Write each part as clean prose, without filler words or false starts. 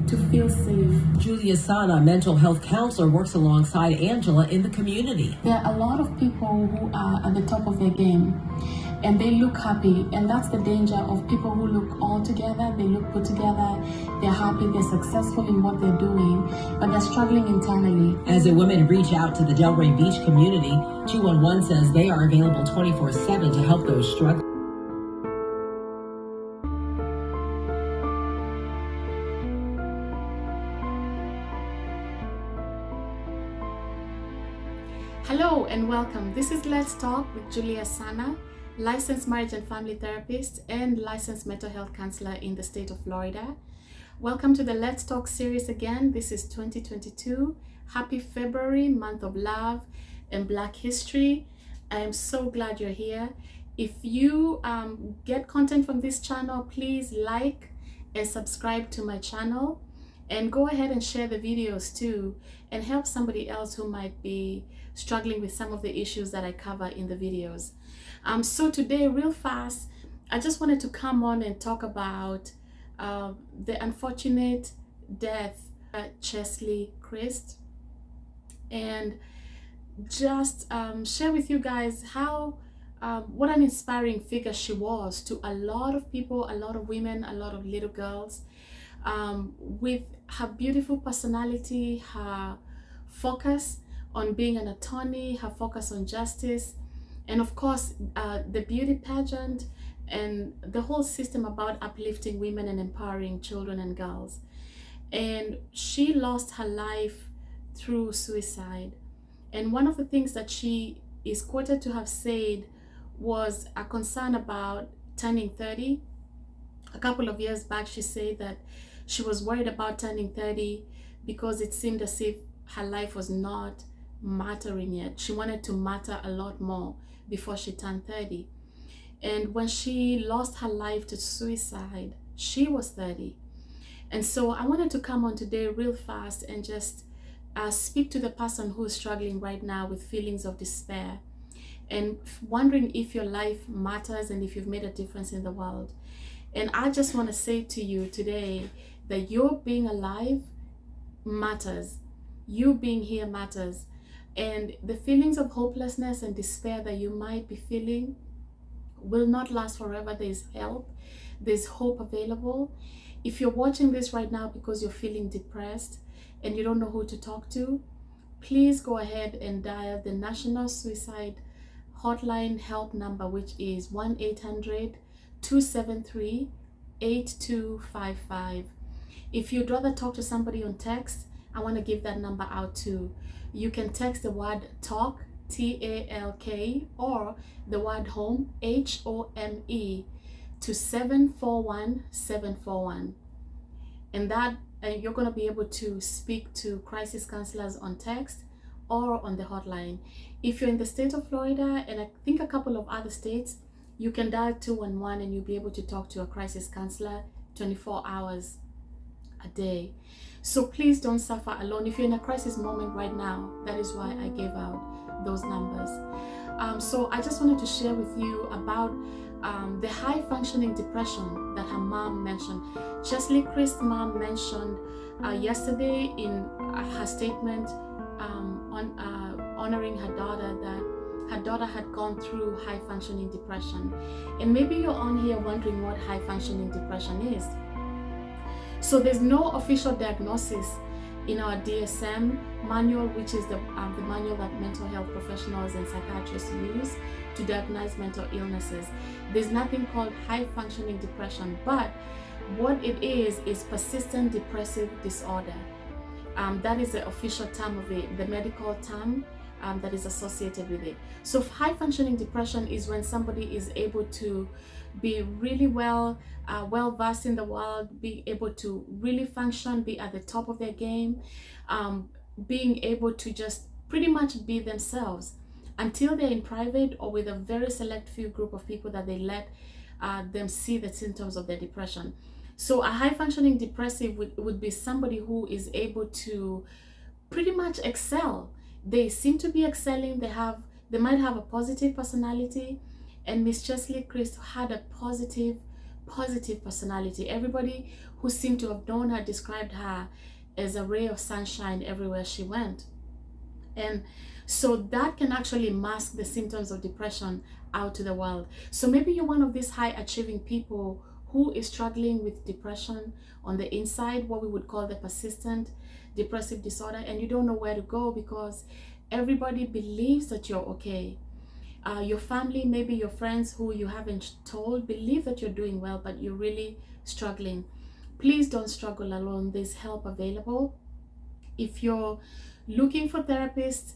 to feel safe. Julia Sana, mental health counselor, works alongside Angela in the community. There are a lot of people who are at the top of their game and they look happy, and that's the danger of people who look all together, they look put together, they're happy, they're successful in what they're doing, but they're struggling internally. As the women reach out to the Delray Beach community, 211 says they are available 24/7 to help those struggling. Hello and welcome. This is Let's Talk with Julia Sana, licensed marriage and family therapist and licensed mental health counselor in the state of Florida. Welcome to the Let's Talk series again. This is 2022. Happy February, month of love and Black history. I am so glad you're here. If you get content from this channel, please like and subscribe to my channel, and go ahead and share the videos too, and help somebody else who might be struggling with some of the issues that I cover in the videos. So today, real fast, I just wanted to come on and talk about the unfortunate death of Courtney Crist, and just share with you guys how what an inspiring figure she was to a lot of people, a lot of women, a lot of little girls, with her beautiful personality, her focus on being an attorney, her focus on justice, and of course the beauty pageant and the whole system about uplifting women and empowering children and girls. And she lost her life through suicide. And one of the things that she is quoted to have said was a concern about turning 30. A couple of years back, she said that she was worried about turning 30 because it seemed as if her life was not mattering yet. She wanted to matter a lot more before she turned 30. And when she lost her life to suicide, she was 30. And so I wanted to come on today real fast and just speak to the person who is struggling right now with feelings of despair and wondering if your life matters and if you've made a difference in the world. And I just want to say to you today that your being alive matters. You being here matters. And the feelings of hopelessness and despair that you might be feeling will not last forever. There's help. There's hope available. If you're watching this right now because you're feeling depressed and you don't know who to talk to, please go ahead and dial the National Suicide Hotline help number, which is 1-800-273-8255. If you'd rather talk to somebody on text, I want to give that number out too. You can text the word talk, TALK, or the word home, HOME, to 741-741. And that you're going to be able to speak to crisis counselors on text or on the hotline. If you're in the state of Florida, and I think a couple of other states, you can dial 211 and you'll be able to talk to a crisis counselor 24 hours a day. So please don't suffer alone. If you're in a crisis moment right now, that is why I gave out those numbers. So I just wanted to share with you about the high functioning depression that her mom mentioned. Courtney Crist's mom mentioned yesterday in her statement honoring her daughter, that her daughter had gone through high functioning depression. And maybe you're on here wondering what high functioning depression is. So there's no official diagnosis in our DSM manual, which is the manual that mental health professionals and psychiatrists use to diagnose mental illnesses. There's nothing called high functioning depression, but what it is persistent depressive disorder. That is the official term of it, the medical term that is associated with it. So high functioning depression is when somebody is able to be really well versed in the world, be able to really function, be at the top of their game, being able to just pretty much be themselves until they're in private or with a very select few group of people that they let them see the symptoms of their depression. So a high functioning depressive would be somebody who is able to pretty much excel. They seem to be excelling. They might have a positive personality, and Miss Courtney Crist had a positive positive personality. Everybody who seemed to have known her described her as a ray of sunshine everywhere she went. And so that can actually mask the symptoms of depression out to the world. So maybe you're one of these high achieving people who is struggling with depression on the inside, what we would call the persistent depressive disorder, and you don't know where to go because everybody believes that you're okay. Your family, maybe your friends who you haven't told, believe that you're doing well, but you're really struggling. Please don't struggle alone. There's help available. If you're looking for therapists,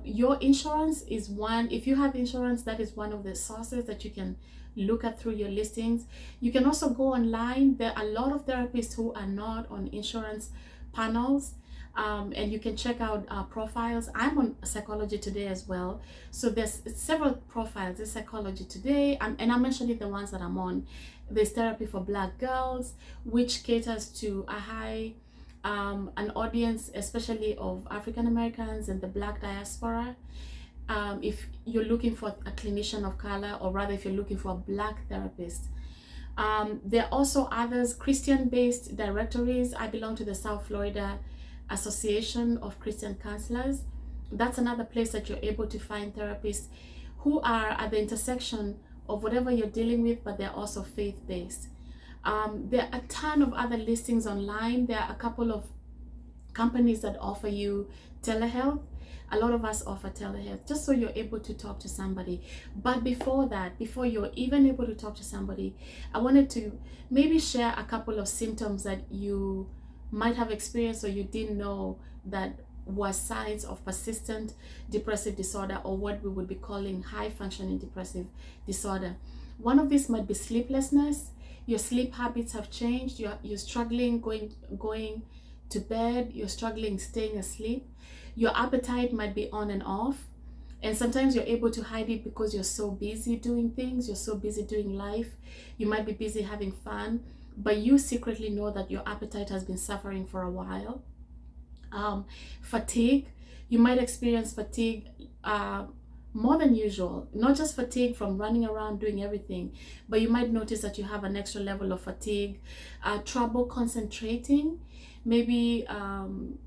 your insurance is one. If you have insurance, that is one of the sources that you can look at through your listings. You can also go online. There are a lot of therapists who are not on insurance panels, and you can check out profiles. I'm on Psychology Today as well, so there's several profiles. There's Psychology Today, and I'm mentioning the ones that I'm on. There's Therapy for Black Girls, which caters to a high an audience, especially of African Americans and the Black diaspora. If you're looking for a clinician of color, or rather if you're looking for a Black therapist. There are also others, Christian-based directories. I belong to the South Florida Association of Christian Counselors. That's another place that you're able to find therapists who are at the intersection of whatever you're dealing with, but they're also faith-based. There are a ton of other listings online. There are a couple of companies that offer you telehealth. A lot of us offer telehealth just so you're able to talk to somebody. But before that, before you're even able to talk to somebody, I wanted to maybe share a couple of symptoms that you might have experienced or you didn't know that was signs of persistent depressive disorder, or what we would be calling high functioning depressive disorder. One of these might be sleeplessness. Your sleep habits have changed. You're struggling going to bed. You're struggling staying asleep. Your appetite might be on and off, and sometimes you're able to hide it because you're so busy doing things. You're so busy doing life. You might be busy having fun, but you secretly know that your appetite has been suffering for a while. Fatigue. You might experience fatigue more than usual, not just fatigue from running around doing everything, but you might notice that you have an extra level of fatigue. Trouble concentrating. Maybe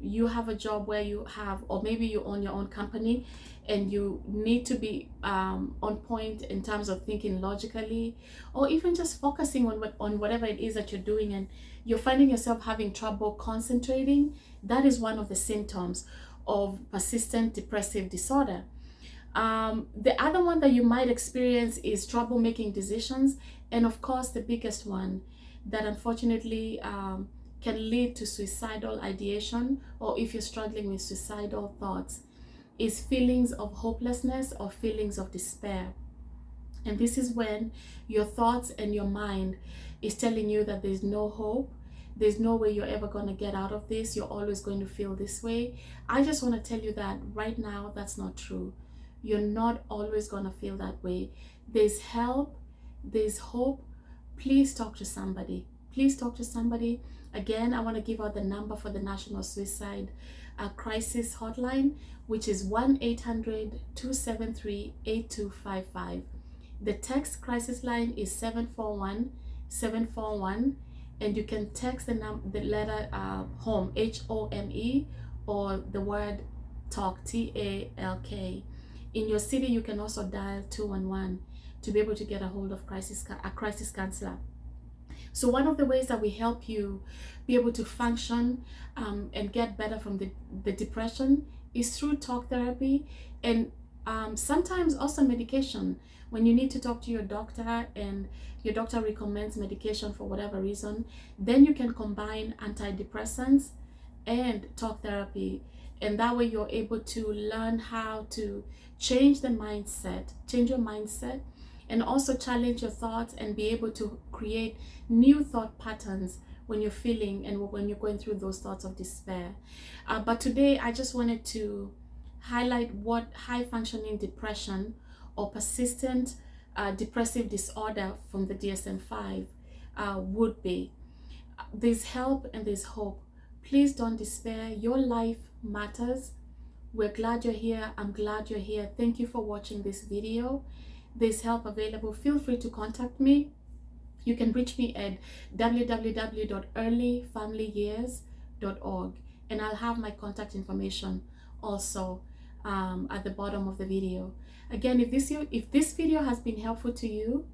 you have a job where you have, or maybe you own your own company and you need to be on point in terms of thinking logically, or even just focusing on whatever it is that you're doing, and you're finding yourself having trouble concentrating. That is one of the symptoms of persistent depressive disorder. The other one that you might experience is trouble making decisions, and of course the biggest one that unfortunately can lead to suicidal ideation, or if you're struggling with suicidal thoughts, is feelings of hopelessness or feelings of despair. And this is when your thoughts and your mind is telling you that there's no hope, there's no way you're ever going to get out of this, you're always going to feel this way. I just want to tell you that right now that's not true. You're not always going to feel that way. There's help, there's hope. Please talk to somebody. Please talk to somebody. Again, I want to give out the number for the National Suicide Crisis Hotline, which is 1-800-273-8255. The text crisis line is 741-741, and you can text the letter HOME, HOME, or the word TALK, TALK. In your city, you can also dial 211 to be able to get a hold of a crisis counselor. So one of the ways that we help you be able to function and get better from the depression is through talk therapy, and sometimes also medication. When you need to talk to your doctor and your doctor recommends medication for whatever reason, then you can combine antidepressants and talk therapy, and that way you're able to learn how to change your mindset, and also challenge your thoughts and be able to create new thought patterns when you're feeling and when you're going through those thoughts of despair. But today I just wanted to highlight what high functioning depression or persistent depressive disorder from the DSM-5 would be. There's help and there's hope. Please don't despair. Your life matters. We're glad you're here. I'm glad you're here. Thank you for watching this video. There's help available. Feel free to contact me. You can reach me at www.earlyfamilyyears.org, and I'll have my contact information also at the bottom of the video. Again, if this video has been helpful to you,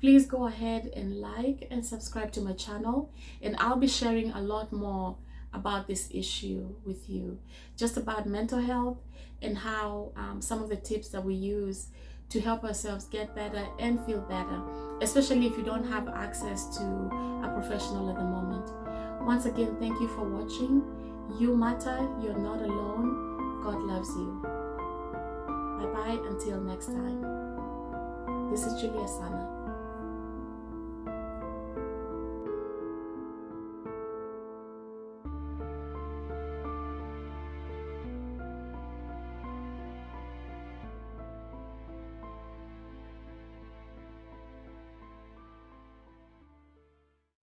please go ahead and like and subscribe to my channel, and I'll be sharing a lot more about this issue with you, just about mental health and how some of the tips that we use to help ourselves get better and feel better, especially if you don't have access to a professional at the moment. Once again, thank you for watching. You matter, you're not alone. God loves you. Bye bye until next time. This is Julia Sana.